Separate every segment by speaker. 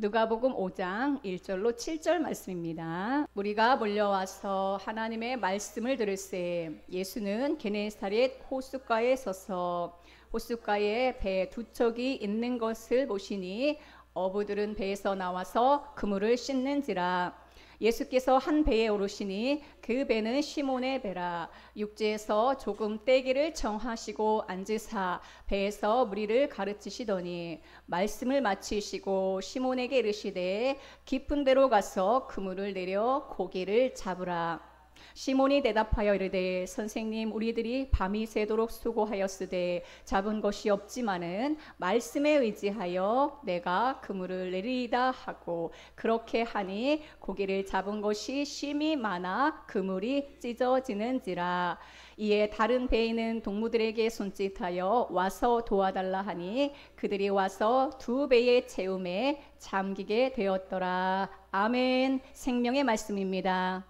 Speaker 1: 누가복음 5장 1절로 7절 말씀입니다. 무리가 몰려와서 하나님의 말씀을 들을새 예수는 게네사렛 호숫가에 서서 호숫가에 배 두 척이 있는 것을 보시니 어부들은 배에서 나와서 그물을 씻는지라. 예수께서 한 배에 오르시니 그 배는 시몬의 배라. 육지에서 조금 떼기를 정하시고 앉으사 배에서 무리를 가르치시더니 말씀을 마치시고 시몬에게 이르시되 깊은 데로 가서 그물을 내려 고기를 잡으라. 시몬이 대답하여 이르되 선생님, 우리들이 밤이 새도록 수고하였으되 잡은 것이 없지만은 말씀에 의지하여 내가 그물을 내리이다 하고 그렇게 하니 고기를 잡은 것이 심히 많아 그물이 찢어지는지라. 이에 다른 배에 있는 동무들에게 손짓하여 와서 도와달라 하니 그들이 와서 두 배의 채움에 잠기게 되었더라. 아멘. 생명의 말씀입니다.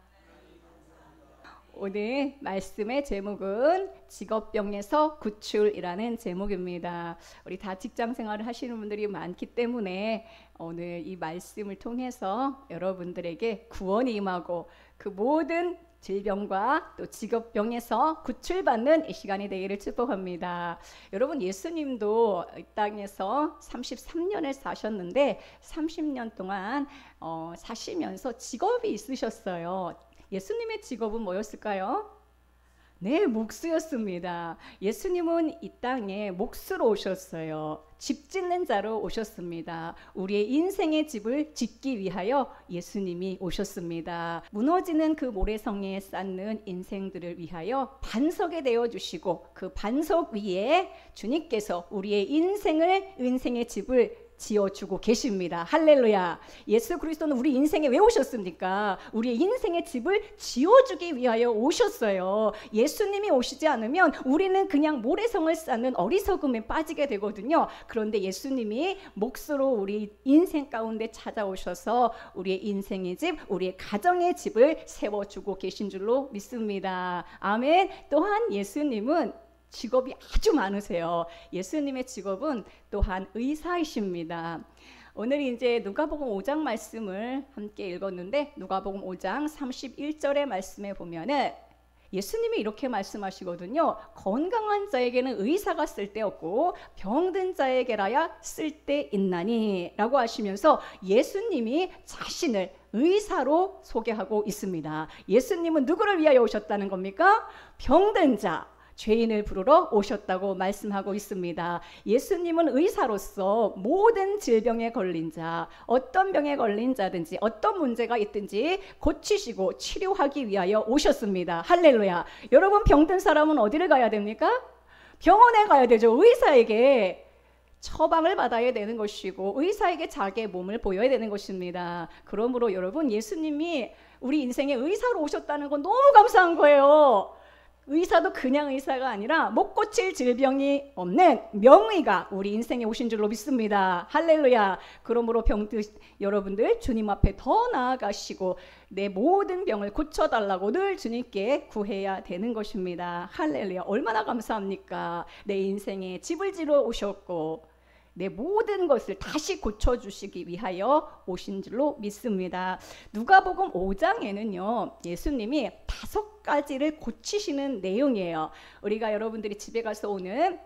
Speaker 1: 오늘 말씀의 제목은 직업병에서 구출이라는 제목입니다. 우리 다 직장 생활을 하시는 분들이 많기 때문에 오늘 이 말씀을 통해서 여러분들에게 구원이 임하고 그 모든 질병과 또 직업병에서 구출받는 이 시간이 되기를 축복합니다. 여러분, 예수님도 이 땅에서 33년을 사셨는데 30년 동안 사시면서 직업이 있으셨어요. 예수님의 직업은 뭐였을까요? 네, 목수였습니다. 예수님은 이 땅에 목수로 오셨어요. 집 짓는 자로 오셨습니다. 우리의 인생의 집을 짓기 위하여 예수님이 오셨습니다. 무너지는 그 모래성에 쌓는 인생들을 위하여 반석이 되어주시고 그 반석 위에 주님께서 우리의 인생의 집을 지어주고 계십니다. 할렐루야. 예수 그리스도는 우리 인생에 왜 오셨습니까? 우리의 인생의 집을 지어주기 위하여 오셨어요. 예수님이 오시지 않으면 우리는 그냥 모래성을 쌓는 어리석음에 빠지게 되거든요. 그런데 예수님이 목수로 우리 인생 가운데 찾아오셔서 우리의 인생의 집, 우리의 가정의 집을 세워주고 계신 줄로 믿습니다. 아멘. 또한 예수님은 직업이 아주 많으세요. 예수님의 직업은 또한 의사이십니다. 오늘 이제 누가복음 5장 말씀을 함께 읽었는데 누가복음 5장 31절의 말씀에 보면은 예수님이 이렇게 말씀하시거든요. 건강한 자에게는 의사가 쓸데없고 병든 자에게라야 쓸데있나니 라고 하시면서 예수님이 자신을 의사로 소개하고 있습니다. 예수님은 누구를 위하여 오셨다는 겁니까? 병든 자, 죄인을 부르러 오셨다고 말씀하고 있습니다. 예수님은 의사로서 모든 질병에 걸린 자, 어떤 병에 걸린 자든지 어떤 문제가 있든지 고치시고 치료하기 위하여 오셨습니다. 할렐루야. 여러분, 병든 사람은 어디를 가야 됩니까? 병원에 가야 되죠. 의사에게 처방을 받아야 되는 것이고 의사에게 자기의 몸을 보여야 되는 것입니다. 그러므로 여러분, 예수님이 우리 인생에 의사로 오셨다는 건 너무 감사한 거예요. 의사도 그냥 의사가 아니라 못 고칠 질병이 없는 명의가 우리 인생에 오신 줄로 믿습니다. 할렐루야. 그러므로 병든 여러분들 주님 앞에 더 나아가시고 내 모든 병을 고쳐달라고 늘 주님께 구해야 되는 것입니다. 할렐루야. 얼마나 감사합니까? 내 인생에 집을 지러 오셨고 내 모든 것을 다시 고쳐주시기 위하여 오신 줄로 믿습니다. 누가복음 5장에는요 예수님이 5가지를 고치시는 내용이에요. 우리가 여러분들이 집에 가서 오늘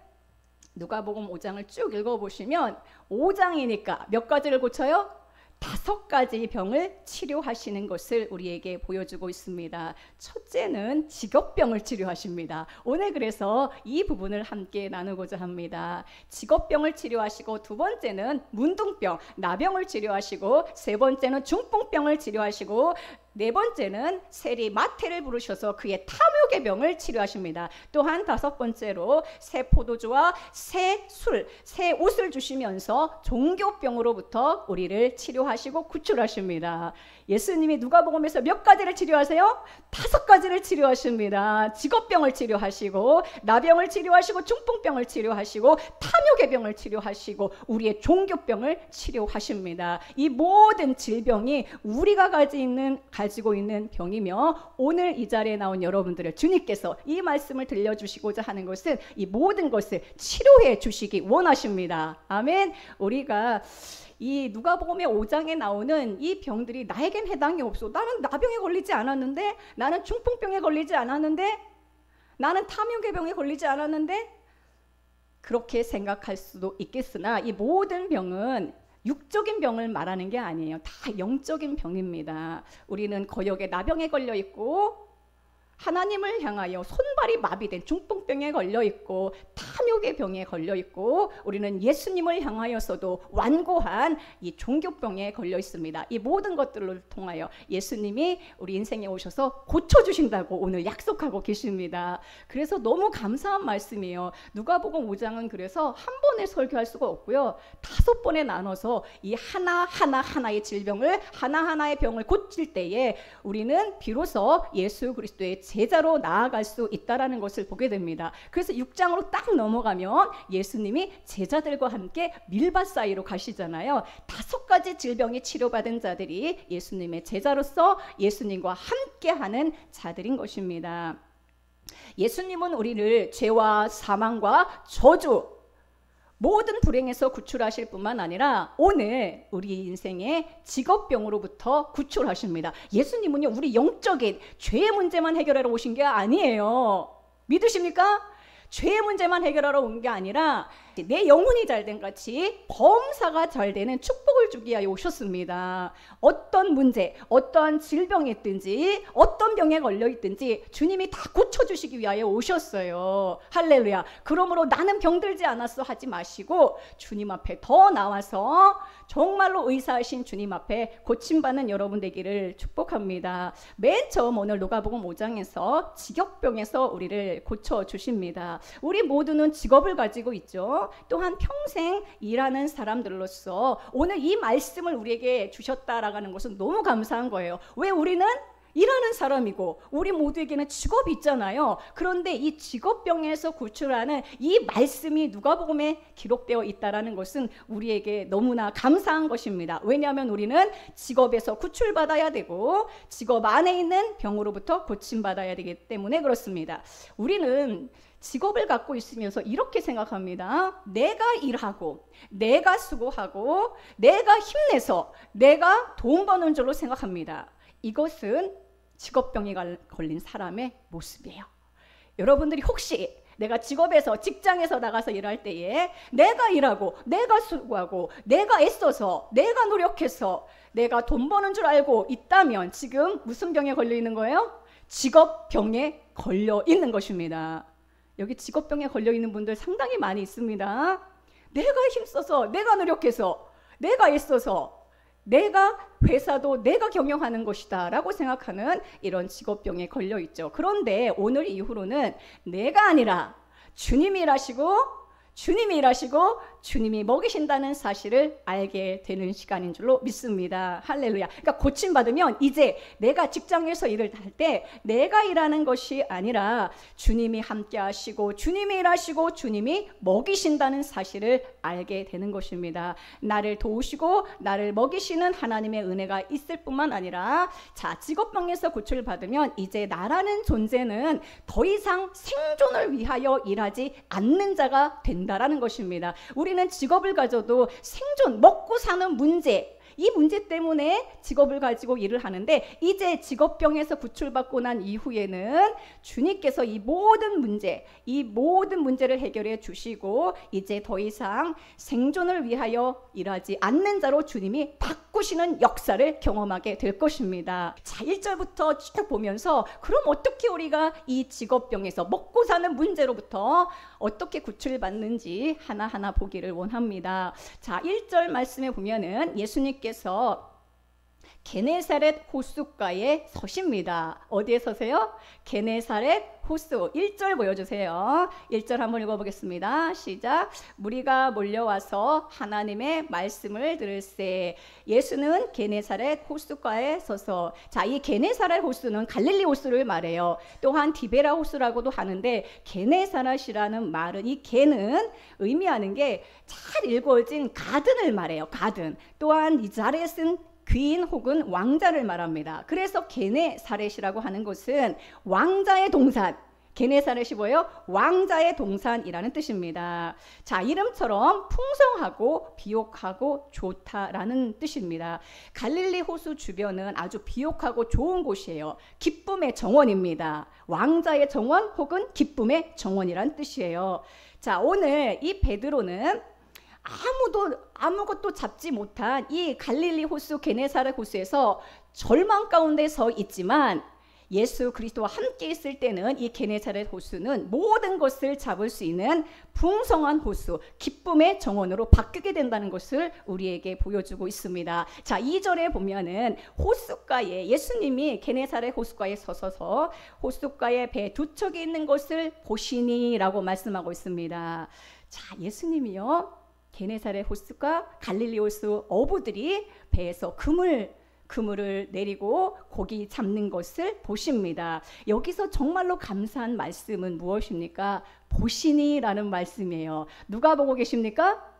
Speaker 1: 누가복음 5장을 쭉 읽어보시면 5장이니까 몇 가지를 고쳐요? 5가지 병을 치료하시는 것을 우리에게 보여주고 있습니다. 첫째는 직업병을 치료하십니다. 오늘 그래서 이 부분을 함께 나누고자 합니다. 직업병을 치료하시고 두 번째는 문둥병, 나병을 치료하시고 세 번째는 중풍병을 치료하시고 네 번째는 세리 마태를 부르셔서 그의 탐욕의 병을 치료하십니다. 또한 5번째로 새 포도주와 새 술, 새 옷을 주시면서 종교병으로부터 우리를 치료하시고 구출하십니다. 예수님이 누가복음에서 몇 가지를 치료하세요? 5가지를 치료하십니다. 직업병을 치료하시고 나병을 치료하시고 중풍병을 치료하시고 탐욕의 병을 치료하시고 우리의 종교병을 치료하십니다. 이 모든 질병이 우리가 가지고 있는 가지고 있는 병이며 오늘 이 자리에 나온 여러분들을 주님께서 이 말씀을 들려주시고자 하는 것은 이 모든 것을 치료해 주시기 원하십니다. 아멘. 우리가 이 누가복음의 5장에 나오는 이 병들이 나에겐 해당이 없어. 나는 나병에 걸리지 않았는데, 나는 중풍병에 걸리지 않았는데, 나는 탐욕의 병에 걸리지 않았는데, 그렇게 생각할 수도 있겠으나 이 모든 병은 육적인 병을 말하는 게 아니에요. 다 영적인 병입니다. 우리는 거역의 나병에 걸려 있고 하나님을 향하여 손발이 마비된 중풍병에 걸려 있고 탐욕의 병에 걸려 있고 우리는 예수님을 향하여서도 완고한 이 종교병에 걸려 있습니다. 이 모든 것들을 통하여 예수님이 우리 인생에 오셔서 고쳐주신다고 오늘 약속하고 계십니다. 그래서 너무 감사한 말씀이에요. 누가복음 5장은 그래서 한 번에 설교할 수가 없고요. 5번에 나눠서 이 하나하나의 질병을 하나하나의 병을 고칠 때에 우리는 비로소 예수 그리스도의 제자로 나아갈 수 있다라는 것을 보게 됩니다. 그래서 6장으로 딱 넘어가면 예수님이 제자들과 함께 밀밭 사이로 가시잖아요. 5가지 질병이 치료받은 자들이 예수님의 제자로서 예수님과 함께하는 자들인 것입니다. 예수님은 우리를 죄와 사망과 저주 모든 불행에서 구출하실 뿐만 아니라 오늘 우리 인생의 직업병으로부터 구출하십니다. 예수님은요, 우리 영적인 죄의 문제만 해결하러 오신 게 아니에요. 믿으십니까? 죄의 문제만 해결하러 온 게 아니라 내 영혼이 잘된 같이 범사가 잘 되는 축복을 주기 위하여 오셨습니다. 어떤 문제, 어떠한 질병이 있든지 어떤 병에 걸려 있든지 주님이 다 고쳐주시기 위하여 오셨어요. 할렐루야. 그러므로 나는 병들지 않았어 하지 마시고 주님 앞에 더 나와서 정말로 의사이신 주님 앞에 고침받는 여러분 되기를 축복합니다. 맨 처음 오늘 누가복음 5장에서 직업병에서 우리를 고쳐주십니다. 우리 모두는 직업을 가지고 있죠. 또한 평생 일하는 사람들로서 오늘 이 말씀을 우리에게 주셨다라는 것은 너무 감사한 거예요. 왜? 우리는 일하는 사람이고 우리 모두에게는 직업이 있잖아요. 그런데 이 직업병에서 구출하는 이 말씀이 누가복음에 기록되어 있다는 것은 우리에게 너무나 감사한 것입니다. 왜냐하면 우리는 직업에서 구출받아야 되고 직업 안에 있는 병으로부터 고침받아야 되기 때문에 그렇습니다. 우리는 직업을 갖고 있으면서 이렇게 생각합니다. 내가 일하고 내가 수고하고 내가 힘내서 내가 돈 버는 줄로 생각합니다. 이것은 직업병에 걸린 사람의 모습이에요. 여러분들이 혹시 내가 직업에서 직장에서 나가서 일할 때에 내가 일하고 내가 수고하고 내가 애써서 내가 노력해서 내가 돈 버는 줄 알고 있다면 지금 무슨 병에 걸려 있는 거예요? 직업병에 걸려 있는 것입니다. 여기 직업병에 걸려 있는 분들 상당히 많이 있습니다. 내가 힘써서 내가 노력해서 내가 애써서 내가 회사도 내가 경영하는 것이다 라고 생각하는 이런 직업병에 걸려 있죠. 그런데 오늘 이후로는 내가 아니라 주님이 일하시고 주님이 먹이신다는 사실을 알게 되는 시간인 줄로 믿습니다. 할렐루야. 그러니까 고침받으면 이제 내가 직장에서 일을 할 때 내가 일하는 것이 아니라 주님이 함께 하시고 주님이 일하시고 주님이 먹이신다는 사실을 알게 되는 것입니다. 나를 도우시고 나를 먹이시는 하나님의 은혜가 있을 뿐만 아니라 자, 직업병에서 구출받으면 이제 나라는 존재는 더 이상 생존을 위하여 일하지 않는 자가 된다라는 것입니다. 우리는 직업을 가져도 생존, 먹고 사는 문제, 이 문제 때문에 직업을 가지고 일을 하는데 이제 직업병에서 구출받고 난 이후에는 주님께서 이 모든 문제를 해결해 주시고 이제 더 이상 생존을 위하여 일하지 않는 자로 주님이 바꾸시는 역사를 경험하게 될 것입니다. 자, 1절부터 쭉 보면서 그럼 어떻게 우리가 이 직업병에서 먹고 사는 문제로부터 어떻게 구출받는지 하나하나 보기를 원합니다. 자, 1절 말씀에 보면은 예수님께서 게네사렛 호숫가에 서십니다. 어디에 서세요? 게네사렛 호수. 1절 보여주세요. 1절 한번 읽어보겠습니다. 시작. 무리가 몰려와서 하나님의 말씀을 들을세. 예수는 게네사렛 호숫가에 서서. 자, 이 게네사렛 호수는 갈릴리 호수를 말해요. 또한 디베라 호수라고도 하는데 게네사렛이라는 말은 이 게는 의미하는 게 잘 일궈진 가든을 말해요. 가든. 또한 이 자렛은 귀인 혹은 왕자를 말합니다. 그래서 게네사렛이라고 하는 것은 왕자의 동산, 게네사렛이 뭐예요? 왕자의 동산이라는 뜻입니다. 자, 이름처럼 풍성하고 비옥하고 좋다라는 뜻입니다. 갈릴리 호수 주변은 아주 비옥하고 좋은 곳이에요. 기쁨의 정원입니다. 왕자의 정원 혹은 기쁨의 정원이라는 뜻이에요. 자, 오늘 이 베드로는 아무것도 잡지 못한 이 갈릴리 호수 게네사렛 호수에서 절망 가운데 서 있지만 예수 그리스도와 함께 있을 때는 이 게네사렛 호수는 모든 것을 잡을 수 있는 풍성한 호수, 기쁨의 정원으로 바뀌게 된다는 것을 우리에게 보여주고 있습니다. 자, 2절에 보면은 호숫가에 예수님이 게네사렛 호숫가에 서서서 호숫가에 배 두 척이 있는 것을 보시니라고 말씀하고 있습니다. 자, 예수님이요 게네사렛 호수가 갈릴리 호수 어부들이 배에서 그물을 내리고 고기 잡는 것을 보십니다. 여기서 정말로 감사한 말씀은 무엇입니까? 보시니라는 말씀이에요. 누가 보고 계십니까?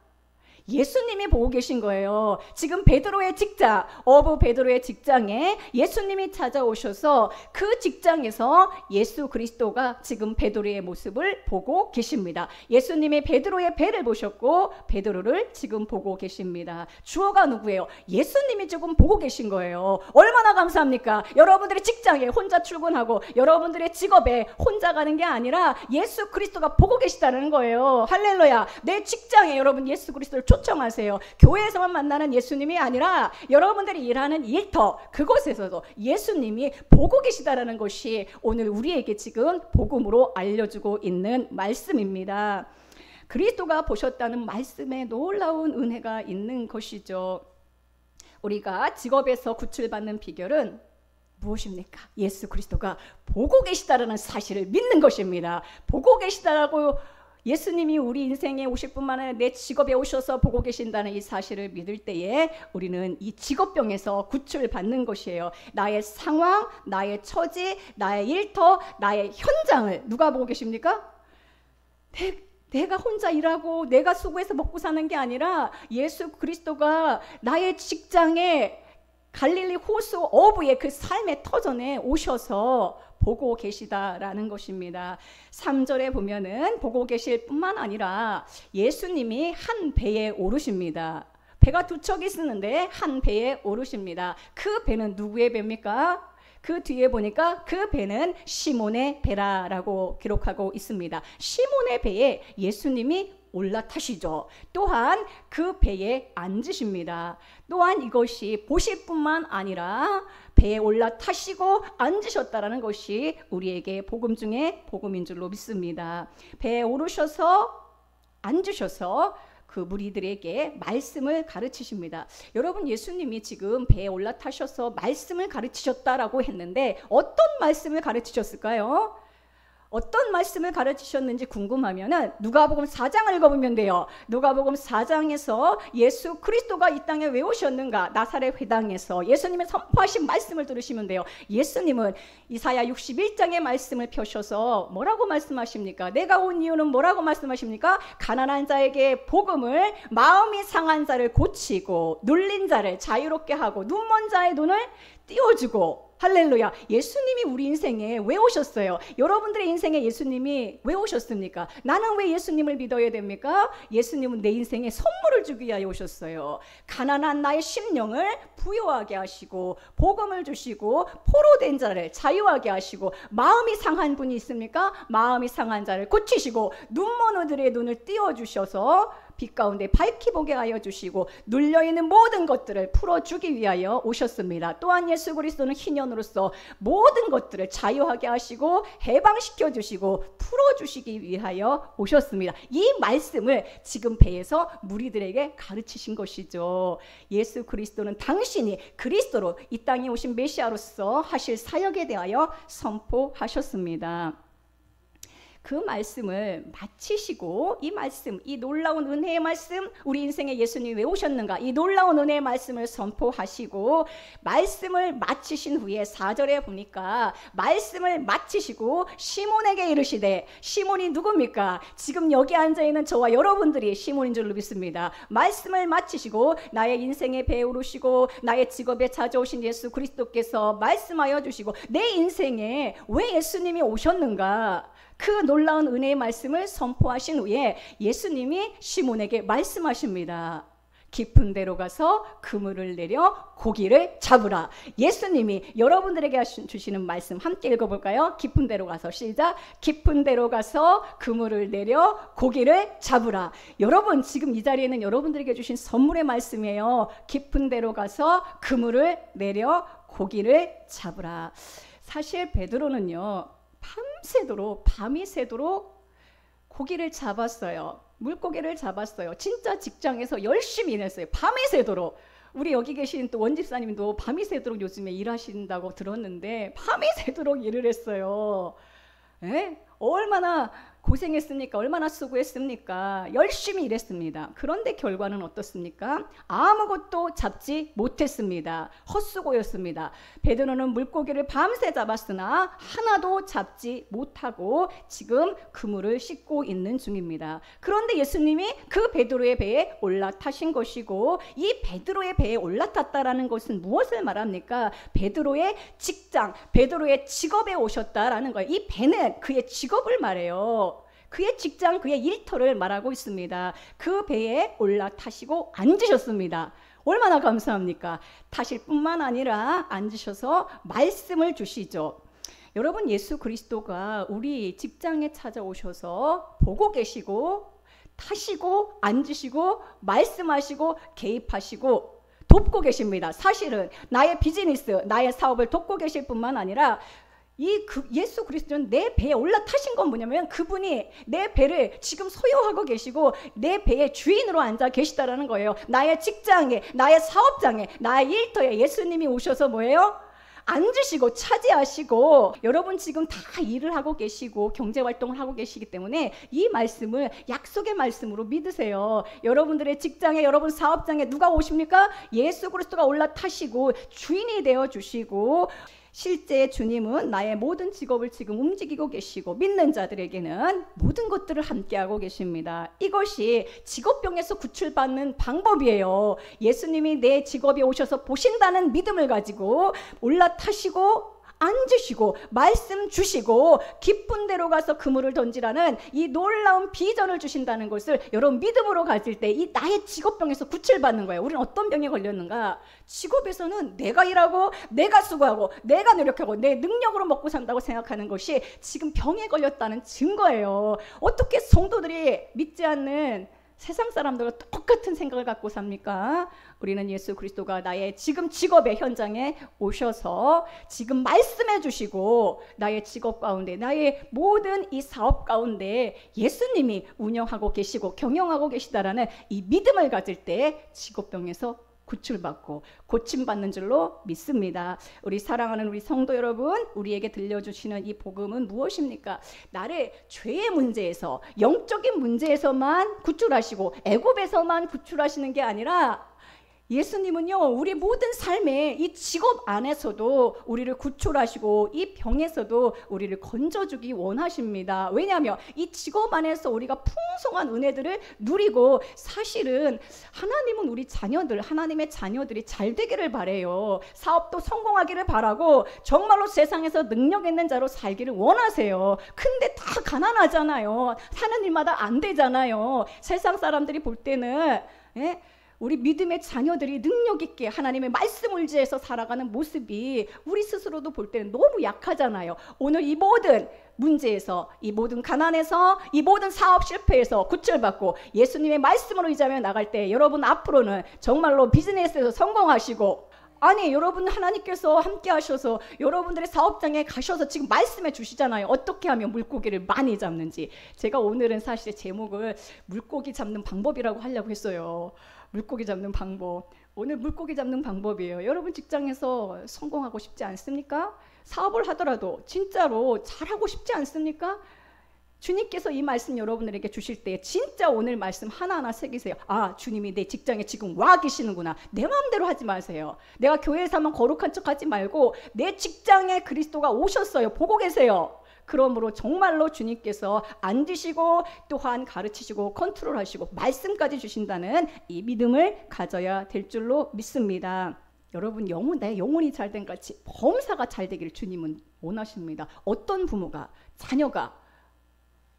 Speaker 1: 예수님이 보고 계신 거예요. 지금 베드로의 직장, 어부 베드로의 직장에 예수님이 찾아오셔서 그 직장에서 예수 그리스도가 지금 베드로의 모습을 보고 계십니다. 예수님이 베드로의 배를 보셨고 베드로를 지금 보고 계십니다. 주어가 누구예요? 예수님이 지금 보고 계신 거예요. 얼마나 감사합니까? 여러분들의 직장에 혼자 출근하고 여러분들의 직업에 혼자 가는 게 아니라 예수 그리스도가 보고 계시다는 거예요. 할렐루야. 내 직장에 여러분 예수 그리스도를 초청하세요. 교회에서만 만나는 예수님이 아니라 여러분들이 일하는 일터 그곳에서도 예수님이 보고 계시다라는 것이 오늘 우리에게 지금 복음으로 알려주고 있는 말씀입니다. 그리스도가 보셨다는 말씀에 놀라운 은혜가 있는 것이죠. 우리가 직업에서 구출받는 비결은 무엇입니까? 예수 그리스도가 보고 계시다라는 사실을 믿는 것입니다. 보고 계시다라고 예수님이 우리 인생에 오실 뿐만 아니라 내 직업에 오셔서 보고 계신다는 이 사실을 믿을 때에 우리는 이 직업병에서 구출받는 것이에요. 나의 상황, 나의 처지, 나의 일터, 나의 현장을 누가 보고 계십니까? 내가 혼자 일하고 내가 수고해서 먹고 사는 게 아니라 예수 그리스도가 나의 직장에 갈릴리 호수 어부의 그 삶의 터전에 오셔서 보고 계시다라는 것입니다. 3절에 보면은 보고 계실 뿐만 아니라 예수님이 한 배에 오르십니다. 배가 두 척이 있었는데 한 배에 오르십니다. 그 배는 누구의 배입니까? 그 뒤에 보니까 그 배는 시몬의 배라라고 기록하고 있습니다. 시몬의 배에 예수님이 올라타시죠. 또한 그 배에 앉으십니다. 또한 이것이 보실 뿐만 아니라 배에 올라타시고 앉으셨다라는 것이 우리에게 복음 중에 복음인 줄로 믿습니다. 배에 오르셔서 앉으셔서 그 무리들에게 말씀을 가르치십니다. 여러분, 예수님이 지금 배에 올라타셔서 말씀을 가르치셨다라고 했는데 어떤 말씀을 가르치셨을까요? 어떤 말씀을 가르치셨는지 궁금하면은 누가복음 4장을 읽어보면 돼요. 누가복음 4장에서 예수 그리스도가 이 땅에 왜 오셨는가? 나사렛 회당에서 예수님의 선포하신 말씀을 들으시면 돼요. 예수님은 이사야 61장의 말씀을 펴셔서 뭐라고 말씀하십니까? 내가 온 이유는 뭐라고 말씀하십니까? 가난한 자에게 복음을, 마음이 상한 자를 고치고 눌린 자를 자유롭게 하고 눈먼 자의 눈을 띄워주고. 할렐루야. 예수님이 우리 인생에 왜 오셨어요? 여러분들의 인생에 예수님이 왜 오셨습니까? 나는 왜 예수님을 믿어야 됩니까? 예수님은 내 인생에 선물을 주기 위하여 오셨어요. 가난한 나의 심령을 부요하게 하시고 복음을 주시고 포로된 자를 자유하게 하시고, 마음이 상한 분이 있습니까? 마음이 상한 자를 고치시고 눈먼 이들의 눈을 띄워주셔서 빛 가운데 밝히 보게 하여 주시고 눌려있는 모든 것들을 풀어주기 위하여 오셨습니다. 또한 예수 그리스도는 희년으로서 모든 것들을 자유하게 하시고 해방시켜 주시고 풀어주시기 위하여 오셨습니다. 이 말씀을 지금 배에서 무리들에게 가르치신 것이죠. 예수 그리스도는 당신이 그리스도로 이 땅에 오신 메시아로서 하실 사역에 대하여 선포하셨습니다. 그 말씀을 마치시고 이 말씀, 이 놀라운 은혜의 말씀, 우리 인생에 예수님이 왜 오셨는가, 이 놀라운 은혜의 말씀을 선포하시고 말씀을 마치신 후에 4절에 보니까 말씀을 마치시고 시몬에게 이르시되, 시몬이 누굽니까? 지금 여기 앉아있는 저와 여러분들이 시몬인 줄로 믿습니다. 말씀을 마치시고 나의 인생의 배에 오르시고 나의 직업에 찾아오신 예수 그리스도께서 말씀하여 주시고 내 인생에 왜 예수님이 오셨는가, 그 놀라운 은혜의 말씀을 선포하신 후에 예수님이 시몬에게 말씀하십니다. 깊은 데로 가서 그물을 내려 고기를 잡으라. 예수님이 여러분들에게 주시는 말씀 함께 읽어볼까요? 깊은 데로 가서, 시작. 깊은 데로 가서 그물을 내려 고기를 잡으라. 여러분, 지금 이 자리에는 여러분들에게 주신 선물의 말씀이에요. 깊은 데로 가서 그물을 내려 고기를 잡으라. 사실 베드로는요, 밤이 새도록 고기를 잡았어요. 물고기를 잡았어요. 진짜 직장에서 열심히 일했어요. 밤이 새도록. 우리 여기 계신 또 원집사님도 밤이 새도록 요즘에 일하신다고 들었는데 밤이 새도록 일을 했어요. 얼마나 고생했습니까? 얼마나 수고했습니까? 열심히 일했습니다. 그런데 결과는 어떻습니까? 아무것도 잡지 못했습니다. 헛수고였습니다. 베드로는 물고기를 밤새 잡았으나 하나도 잡지 못하고 지금 그물을 씻고 있는 중입니다. 그런데 예수님이 그 베드로의 배에 올라타신 것이고, 이 베드로의 배에 올라탔다라는 것은 무엇을 말합니까? 베드로의 직장, 베드로의 직업에 오셨다라는 거예요. 이 배는 그의 직업을 말해요. 그의 직장, 그의 일터를 말하고 있습니다. 그 배에 올라타시고 앉으셨습니다. 얼마나 감사합니까? 타실 뿐만 아니라 앉으셔서 말씀을 주시죠. 여러분, 예수 그리스도가 우리 직장에 찾아오셔서 보고 계시고 타시고 앉으시고 말씀하시고 개입하시고 돕고 계십니다. 사실은 나의 비즈니스, 나의 사업을 돕고 계실 뿐만 아니라 예수 그리스도는 내 배에 올라타신 건 뭐냐면, 그분이 내 배를 지금 소유하고 계시고 내 배의 주인으로 앉아 계시다라는 거예요. 나의 직장에, 나의 사업장에, 나의 일터에 예수님이 오셔서 뭐예요? 앉으시고 차지하시고, 여러분 지금 다 일을 하고 계시고 경제활동을 하고 계시기 때문에 이 말씀을 약속의 말씀으로 믿으세요. 여러분들의 직장에, 여러분 사업장에 누가 오십니까? 예수 그리스도가 올라타시고 주인이 되어주시고, 실제 주님은 나의 모든 직업을 지금 움직이고 계시고 믿는 자들에게는 모든 것들을 함께하고 계십니다. 이것이 직업병에서 구출받는 방법이에요. 예수님이 내 직업에 오셔서 보신다는 믿음을 가지고 올라타시고 앉으시고 말씀 주시고 깊은 데로 가서 그물을 던지라는 이 놀라운 비전을 주신다는 것을 여러분 믿음으로 가질 때 이 나의 직업병에서 구출받는 거예요. 우리는 어떤 병에 걸렸는가? 직업에서는 내가 일하고 내가 수고하고 내가 노력하고 내 능력으로 먹고 산다고 생각하는 것이 지금 병에 걸렸다는 증거예요. 어떻게 성도들이 믿지 않는 세상 사람들과 똑같은 생각을 갖고 삽니까? 우리는 예수 그리스도가 나의 지금 직업의 현장에 오셔서 지금 말씀해 주시고 나의 직업 가운데, 나의 모든 이 사업 가운데 예수님이 운영하고 계시고 경영하고 계시다라는 이 믿음을 가질 때 직업병에서 구출받고 고침받는 줄로 믿습니다. 우리 사랑하는 우리 성도 여러분, 우리에게 들려주시는 이 복음은 무엇입니까? 나를 죄의 문제에서, 영적인 문제에서만 구출하시고 애굽에서만 구출하시는 게 아니라 예수님은요, 우리 모든 삶의 이 직업 안에서도 우리를 구출하시고 이 병에서도 우리를 건져주기 원하십니다. 왜냐하면 이 직업 안에서 우리가 풍성한 은혜들을 누리고, 사실은 하나님은 우리 자녀들, 하나님의 자녀들이 잘 되기를 바라요. 사업도 성공하기를 바라고 정말로 세상에서 능력 있는 자로 살기를 원하세요. 근데 다 가난하잖아요. 하는 일마다 안 되잖아요. 세상 사람들이 볼 때는 우리 믿음의 자녀들이 능력 있게 하나님의 말씀 의지해서 살아가는 모습이 우리 스스로도 볼 때는 너무 약하잖아요. 오늘 이 모든 문제에서, 이 모든 가난에서, 이 모든 사업 실패에서 구출받고 예수님의 말씀으로 의지하며 나갈 때 여러분 앞으로는 정말로 비즈니스에서 성공하시고, 아니 여러분 하나님께서 함께 하셔서 여러분들의 사업장에 가셔서 지금 말씀해 주시잖아요. 어떻게 하면 물고기를 많이 잡는지. 제가 오늘은 사실 제목을 물고기 잡는 방법이라고 하려고 했어요. 물고기 잡는 방법. 오늘 물고기 잡는 방법이에요. 여러분 직장에서 성공하고 싶지 않습니까? 사업을 하더라도 진짜로 잘하고 싶지 않습니까? 주님께서 이 말씀 여러분들에게 주실 때 진짜 오늘 말씀 하나하나 새기세요. 아, 주님이 내 직장에 지금 와 계시는구나. 내 마음대로 하지 마세요. 내가 교회에서만 거룩한 척 하지 말고 내 직장에 그리스도가 오셨어요. 보고 계세요. 그러므로 정말로 주님께서 앉으시고 또한 가르치시고 컨트롤하시고 말씀까지 주신다는 이 믿음을 가져야 될 줄로 믿습니다. 여러분, 내 영혼이 잘된 같이 범사가 잘 되기를 주님은 원하십니다. 어떤 부모가 자녀가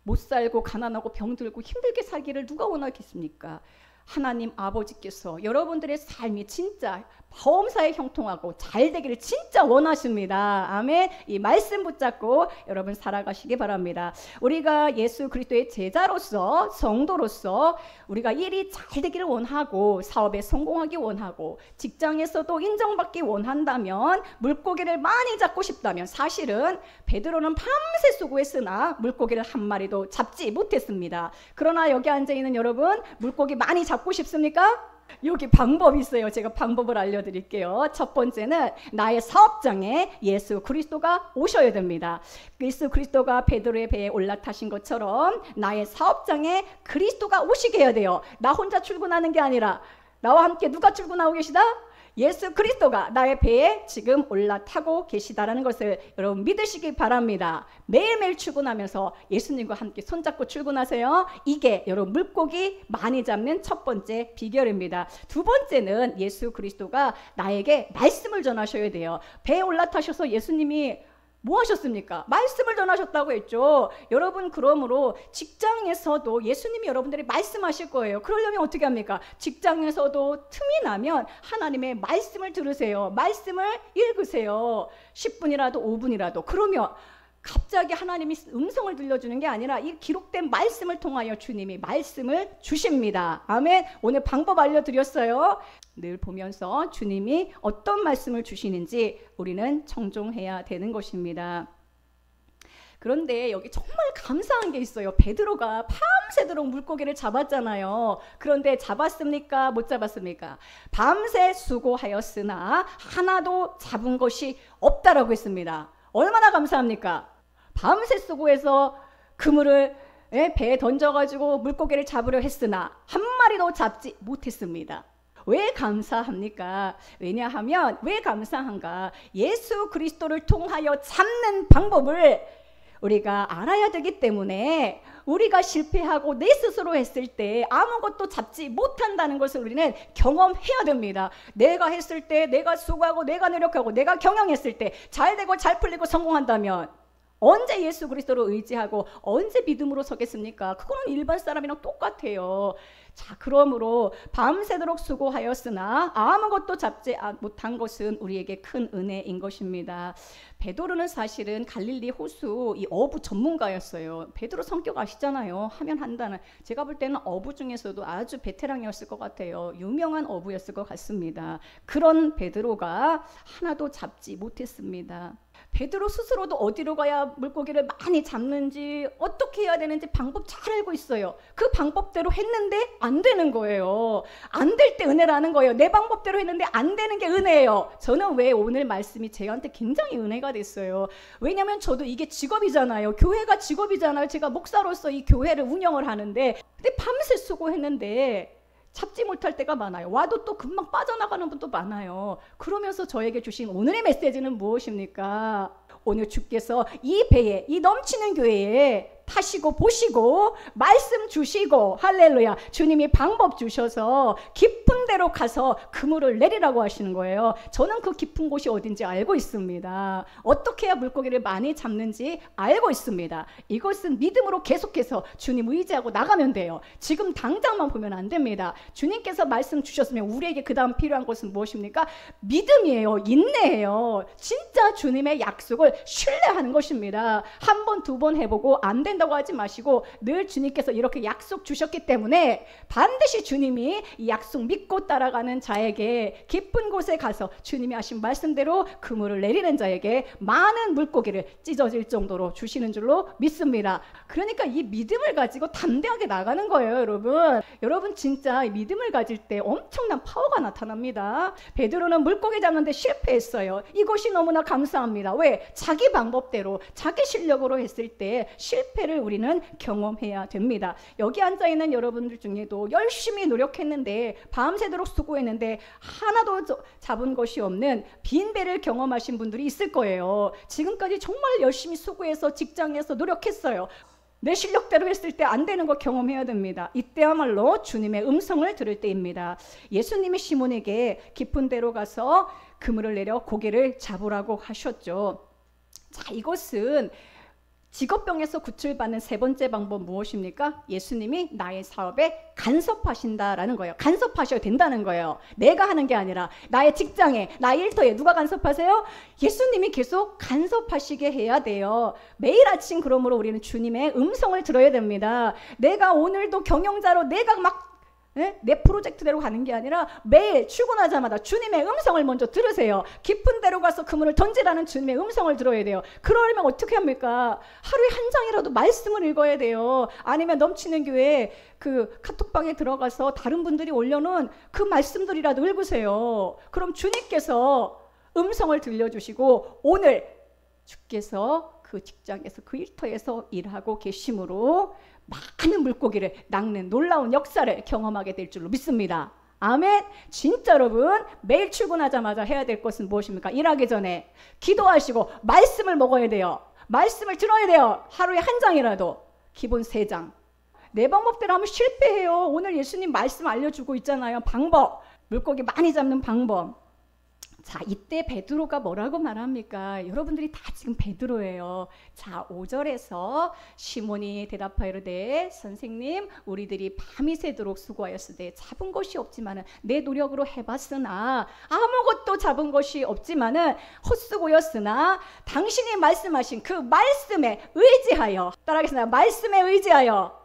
Speaker 1: 못 살고 가난하고 병들고 힘들게 살기를 누가 원하겠습니까? 하나님 아버지께서 여러분들의 삶이 진짜 범사에 형통하고 잘 되기를 진짜 원하십니다. 아멘. 이 말씀 붙잡고 여러분 살아가시기 바랍니다. 우리가 예수 그리스도의 제자로서, 성도로서 우리가 일이 잘 되기를 원하고 사업에 성공하기 원하고 직장에서도 인정받기 원한다면, 물고기를 많이 잡고 싶다면, 사실은 베드로는 밤새 수고했으나 물고기를 한 마리도 잡지 못했습니다. 그러나 여기 앉아있는 여러분, 물고기 많이 잡고 싶습니까? 여기 방법이 있어요. 제가 방법을 알려드릴게요. 첫 번째는 나의 사업장에 예수 그리스도가 오셔야 됩니다. 예수 그리스도가 베드로의 배에 올라타신 것처럼 나의 사업장에 그리스도가 오시게 해야 돼요. 나 혼자 출근하는 게 아니라 나와 함께 누가 출근하고 계시다? 예수 그리스도가 나의 배에 지금 올라타고 계시다라는 것을 여러분 믿으시기 바랍니다. 매일매일 출근하면서 예수님과 함께 손잡고 출근하세요. 이게 여러분 물고기 많이 잡는 첫 번째 비결입니다. 두 번째는 예수 그리스도가 나에게 말씀을 전하셔야 돼요. 배에 올라타셔서 예수님이 뭐 하셨습니까? 말씀을 전하셨다고 했죠. 여러분, 그러므로 직장에서도 예수님이 여러분들이 말씀하실 거예요. 그러려면 어떻게 합니까? 직장에서도 틈이 나면 하나님의 말씀을 들으세요. 말씀을 읽으세요. 10분이라도 5분이라도. 그러면 갑자기 하나님이 음성을 들려주는 게 아니라 이 기록된 말씀을 통하여 주님이 말씀을 주십니다. 아멘. 오늘 방법 알려드렸어요. 늘 보면서 주님이 어떤 말씀을 주시는지 우리는 청종해야 되는 것입니다. 그런데 여기 정말 감사한 게 있어요. 베드로가 밤새도록 물고기를 잡았잖아요. 그런데 잡았습니까? 못 잡았습니까? 밤새 수고하였으나 하나도 잡은 것이 없다라고 했습니다. 얼마나 감사합니까? 밤새 수고해서 그물을 배에 던져가지고 물고기를 잡으려 했으나 한 마리도 잡지 못했습니다. 왜 감사합니까? 왜냐하면, 왜 감사한가? 예수 그리스도를 통하여 잡는 방법을 우리가 알아야 되기 때문에, 우리가 실패하고 내 스스로 했을 때 아무것도 잡지 못한다는 것을 우리는 경험해야 됩니다. 내가 했을 때, 내가 수고하고 내가 노력하고 내가 경영했을 때 잘 되고 잘 풀리고 성공한다면 언제 예수 그리스도를 의지하고 언제 믿음으로 서겠습니까? 그거는 일반 사람이랑 똑같아요. 자, 그러므로 밤새도록 수고하였으나 아무것도 잡지 못한 것은 우리에게 큰 은혜인 것입니다. 베드로는 사실은 갈릴리 호수 이 어부 전문가였어요. 베드로 성격 아시잖아요. 하면 한다는. 제가 볼 때는 어부 중에서도 아주 베테랑이었을 것 같아요. 유명한 어부였을 것 같습니다. 그런 베드로가 하나도 잡지 못했습니다. 베드로 스스로도 어디로 가야 물고기를 많이 잡는지, 어떻게 해야 되는지 방법 잘 알고 있어요. 그 방법대로 했는데 안 되는 거예요. 안 될 때 은혜라는 거예요. 내 방법대로 했는데 안 되는 게 은혜예요. 저는 왜 오늘 말씀이 저한테 굉장히 은혜가 됐어요. 왜냐하면 저도 이게 직업이잖아요. 교회가 직업이잖아요. 제가 목사로서 이 교회를 운영을 하는데, 근데 밤새 수고했는데 잡지 못할 때가 많아요. 와도 또 금방 빠져나가는 분도 많아요. 그러면서 저에게 주신 오늘의 메시지는 무엇입니까? 오늘 주께서 이 배에, 이 넘치는 교회에 타시고 보시고 말씀 주시고, 할렐루야, 주님이 방법 주셔서 깊은 데로 가서 그물을 내리라고 하시는 거예요. 저는 그 깊은 곳이 어딘지 알고 있습니다. 어떻게 해야 물고기를 많이 잡는지 알고 있습니다. 이것은 믿음으로 계속해서 주님 의지하고 나가면 돼요. 지금 당장만 보면 안 됩니다. 주님께서 말씀 주셨으면 우리에게 그 다음 필요한 것은 무엇입니까? 믿음이에요. 인내예요. 진짜 주님의 약속을 신뢰하는 것입니다. 한 번, 두 번 해보고 안 된다고 하지 마시고, 늘 주님께서 이렇게 약속 주셨기 때문에 반드시 주님이 이 약속 믿고 따라가는 자에게 깊은 곳에 가서 주님이 하신 말씀대로 그물을 내리는 자에게 많은 물고기를 찢어질 정도로 주시는 줄로 믿습니다. 그러니까 이 믿음을 가지고 담대하게 나가는 거예요. 여러분 진짜 믿음을 가질 때 엄청난 파워가 나타납니다. 베드로는 물고기 잡는데 실패했어요. 이것이 너무나 감사합니다. 왜? 자기 방법대로 자기 실력으로 했을 때 실패 실패를 우리는 경험해야 됩니다. 여기 앉아있는 여러분들 중에도 열심히 노력했는데 밤새도록 수고했는데 하나도 잡은 것이 없는 빈 배를 경험하신 분들이 있을 거예요. 지금까지 정말 열심히 수고해서 직장에서 노력했어요. 내 실력대로 했을 때 안 되는 거 경험해야 됩니다. 이때야말로 주님의 음성을 들을 때입니다. 예수님이 시몬에게 깊은 데로 가서 그물을 내려 고기를 잡으라고 하셨죠. 자, 이것은 직업병에서 구출받는 세 번째 방법 무엇입니까? 예수님이 나의 사업에 간섭하신다라는 거예요. 간섭하셔야 된다는 거예요. 내가 하는 게 아니라 나의 직장에, 나의 일터에 누가 간섭하세요? 예수님이 계속 간섭하시게 해야 돼요. 매일 아침 그러므로 우리는 주님의 음성을 들어야 됩니다. 내가 오늘도 경영자로 내가 막 내 프로젝트대로 가는 게 아니라 매일 출근하자마자 주님의 음성을 먼저 들으세요. 깊은 데로 가서 그물을 던지라는 주님의 음성을 들어야 돼요. 그러려면 어떻게 합니까? 하루에 한 장이라도 말씀을 읽어야 돼요. 아니면 넘치는 교회 그 카톡방에 들어가서 다른 분들이 올려놓은 그 말씀들이라도 읽으세요. 그럼 주님께서 음성을 들려주시고 오늘 주께서 그 직장에서 그 일터에서 일하고 계심으로 많은 물고기를 낚는 놀라운 역사를 경험하게 될 줄로 믿습니다. 아멘. 진짜 여러분 매일 출근하자마자 해야 될 것은 무엇입니까? 일하기 전에 기도하시고 말씀을 먹어야 돼요. 말씀을 들어야 돼요. 하루에 한 장이라도 기본 3장. 내 방법대로 하면 실패해요. 오늘 예수님 말씀 알려주고 있잖아요. 방법. 물고기 많이 잡는 방법. 자, 이때 베드로가 뭐라고 말합니까? 여러분들이 다 지금 베드로예요. 자, 5절에서 시몬이 대답하여 이르되 선생님 우리들이 밤이 새도록 수고하였으되 잡은 것이 없지만은 내 노력으로 해봤으나 아무것도 잡은 것이 없지만은 헛수고였으나 당신이 말씀하신 그 말씀에 의지하여 따라하겠습니다. 말씀에 의지하여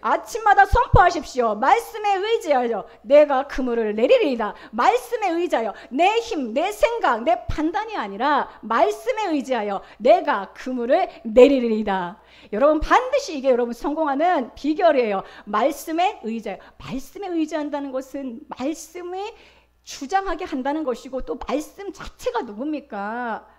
Speaker 1: 아침마다 선포하십시오. 말씀에 의지하여 내가 그물을 내리리이다. 말씀에 의지하여 내 힘, 내 생각, 내 판단이 아니라 말씀에 의지하여 내가 그물을 내리리이다. 여러분 반드시 이게 여러분 성공하는 비결이에요. 말씀에 의지하여. 말씀에 의지한다는 것은 말씀에 주장하게 한다는 것이고 또 말씀 자체가 누굽니까?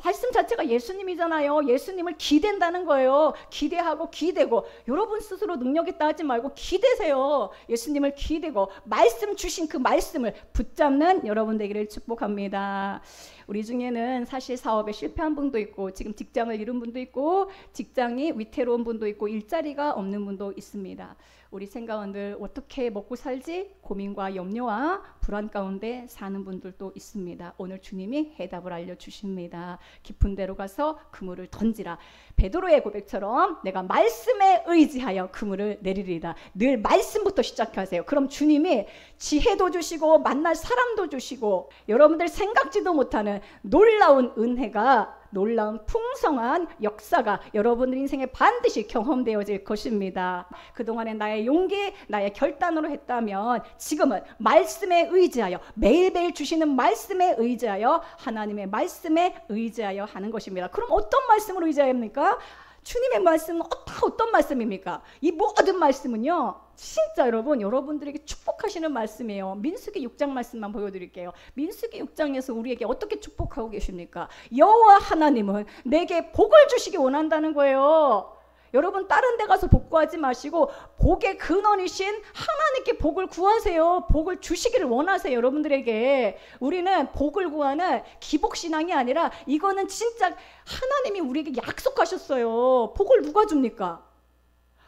Speaker 1: 말씀 자체가 예수님이잖아요. 예수님을 기댄다는 거예요. 기대하고 기대고 여러분 스스로 능력 있다 하지 말고 기대세요. 예수님을 기대고 말씀 주신 그 말씀을 붙잡는 여러분 되기를 축복합니다. 우리 중에는 사실 사업에 실패한 분도 있고 지금 직장을 잃은 분도 있고 직장이 위태로운 분도 있고 일자리가 없는 분도 있습니다. 우리 생각원들 어떻게 먹고 살지 고민과 염려와 불안 가운데 사는 분들도 있습니다. 오늘 주님이 해답을 알려주십니다. 깊은 데로 가서 그물을 던지라. 베드로의 고백처럼 내가 말씀에 의지하여 그물을 내리리다. 늘 말씀부터 시작하세요. 그럼 주님이 지혜도 주시고 만날 사람도 주시고 여러분들 생각지도 못하는 놀라운 은혜가 놀라운 풍성한 역사가 여러분들 인생에 반드시 경험되어질 것입니다. 그동안에 나의 용기, 나의 결단으로 했다면 지금은 말씀에 의지하여 매일매일 주시는 말씀에 의지하여 하나님의 말씀에 의지하여 하는 것입니다. 그럼 어떤 말씀으로 의지해야 합니까? 주님의 말씀은 어떤 말씀입니까? 이 모든 말씀은요. 진짜 여러분 여러분들에게 축복하시는 말씀이에요. 민수기 6장 말씀만 보여드릴게요. 민수기 6장에서 우리에게 어떻게 축복하고 계십니까? 여호와 하나님은 내게 복을 주시기 원한다는 거예요. 여러분 다른 데 가서 복 구하지 마시고 복의 근원이신 하나님께 복을 구하세요. 복을 주시기를 원하세요. 여러분들에게 우리는 복을 구하는 기복신앙이 아니라 이거는 진짜 하나님이 우리에게 약속하셨어요. 복을 누가 줍니까?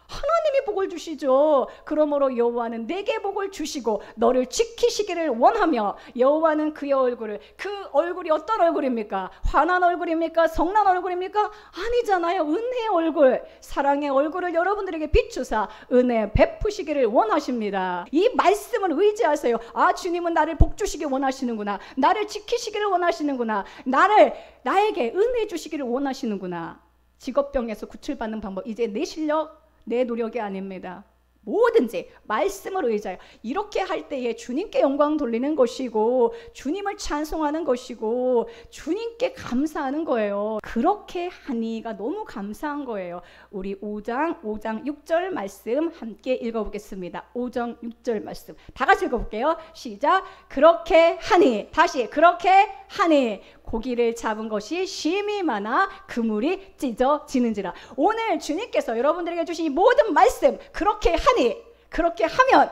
Speaker 1: 하나님이 복을 주시죠. 그러므로 여호와는 내게 복을 주시고 너를 지키시기를 원하며 여호와는 그의 얼굴을 그 얼굴이 어떤 얼굴입니까? 환한 얼굴입니까? 성난 얼굴입니까? 아니잖아요. 은혜의 얼굴, 사랑의 얼굴을 여러분들에게 비추사 은혜 베푸시기를 원하십니다. 이 말씀을 의지하세요. 아 주님은 나를 복 주시기 원하시는구나. 나를 지키시기를 원하시는구나. 나에게 은혜 주시기를 원하시는구나. 직업병에서 구출받는 방법 이제 내 실력 내 노력이 아닙니다. 뭐든지 말씀을 의지하여 이렇게 할 때에 주님께 영광 돌리는 것이고 주님을 찬송하는 것이고 주님께 감사하는 거예요. 그렇게 하니가 너무 감사한 거예요. 우리 5장 6절 말씀 함께 읽어보겠습니다. 5장 6절 말씀 다 같이 읽어볼게요. 시작. 그렇게 하니 다시 그렇게 하니 고기를 잡은 것이 심히 많아 그물이 찢어지는지라. 오늘 주님께서 여러분들에게 주신 이 모든 말씀, 그렇게 하니, 그렇게 하면,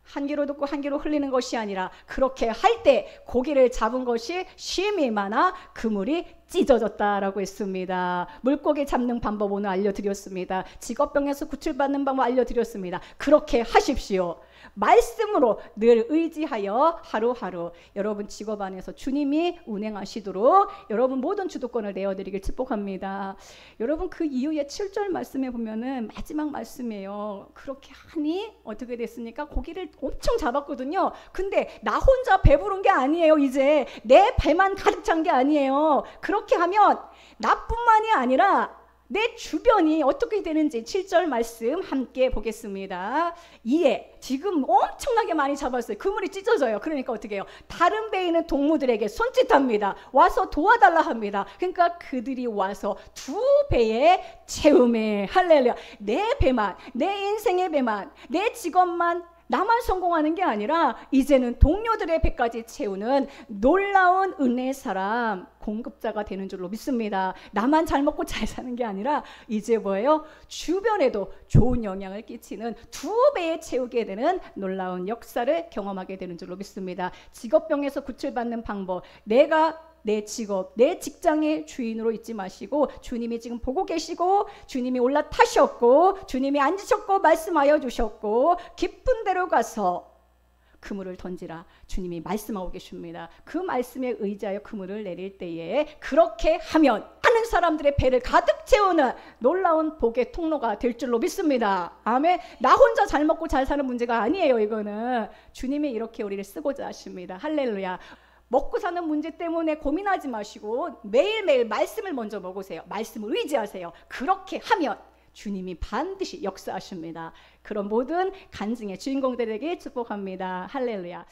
Speaker 1: 한 귀로 듣고 한 귀로 흘리는 것이 아니라 그렇게 할 때 고기를 잡은 것이 심히 많아 그물이 찢어졌다라고 했습니다. 물고기 잡는 방법 오늘 알려드렸습니다. 직업병에서 구출받는 방법 알려드렸습니다. 그렇게 하십시오. 말씀으로 늘 의지하여 하루하루 여러분 직업 안에서 주님이 운행하시도록 여러분 모든 주도권을 내어드리길 축복합니다. 여러분 그 이후에 7절 말씀에 보면은 마지막 말씀이에요. 그렇게 하니 어떻게 됐습니까? 고기를 엄청 잡았거든요. 근데 나 혼자 배부른 게 아니에요. 이제 내 배만 가득 찬 게 아니에요. 그렇게 하면 나뿐만이 아니라 내 주변이 어떻게 되는지 7절 말씀 함께 보겠습니다. 이에 지금 엄청나게 많이 잡았어요. 그물이 찢어져요. 그러니까 어떻게 해요? 다른 배에 있는 동무들에게 손짓합니다. 와서 도와달라 합니다. 그러니까 그들이 와서 두 배의 채움에, 할렐루야, 내 배만, 내 인생의 배만, 내 직업만, 나만 성공하는 게 아니라 이제는 동료들의 배까지 채우는 놀라운 은혜의 사람, 공급자가 되는 줄로 믿습니다. 나만 잘 먹고 잘 사는 게 아니라 이제 뭐예요? 주변에도 좋은 영향을 끼치는 두 배에 채우게 되는 놀라운 역사를 경험하게 되는 줄로 믿습니다. 직업병에서 구출받는 방법, 내가 내 직업, 내 직장의 주인으로 있지 마시고 주님이 지금 보고 계시고 주님이 올라타셨고 주님이 앉으셨고 말씀하여 주셨고 깊은 데로 가서 그물을 던지라 주님이 말씀하고 계십니다. 그 말씀에 의지하여 그물을 내릴 때에 그렇게 하면 많은 사람들의 배를 가득 채우는 놀라운 복의 통로가 될 줄로 믿습니다. 아멘. 나 혼자 잘 먹고 잘 사는 문제가 아니에요. 이거는 주님이 이렇게 우리를 쓰고자 하십니다. 할렐루야. 먹고 사는 문제 때문에 고민하지 마시고 매일매일 말씀을 먼저 먹으세요. 말씀을 의지하세요. 그렇게 하면 주님이 반드시 역사하십니다. 그런 모든 간증의 주인공들에게 축복합니다. 할렐루야.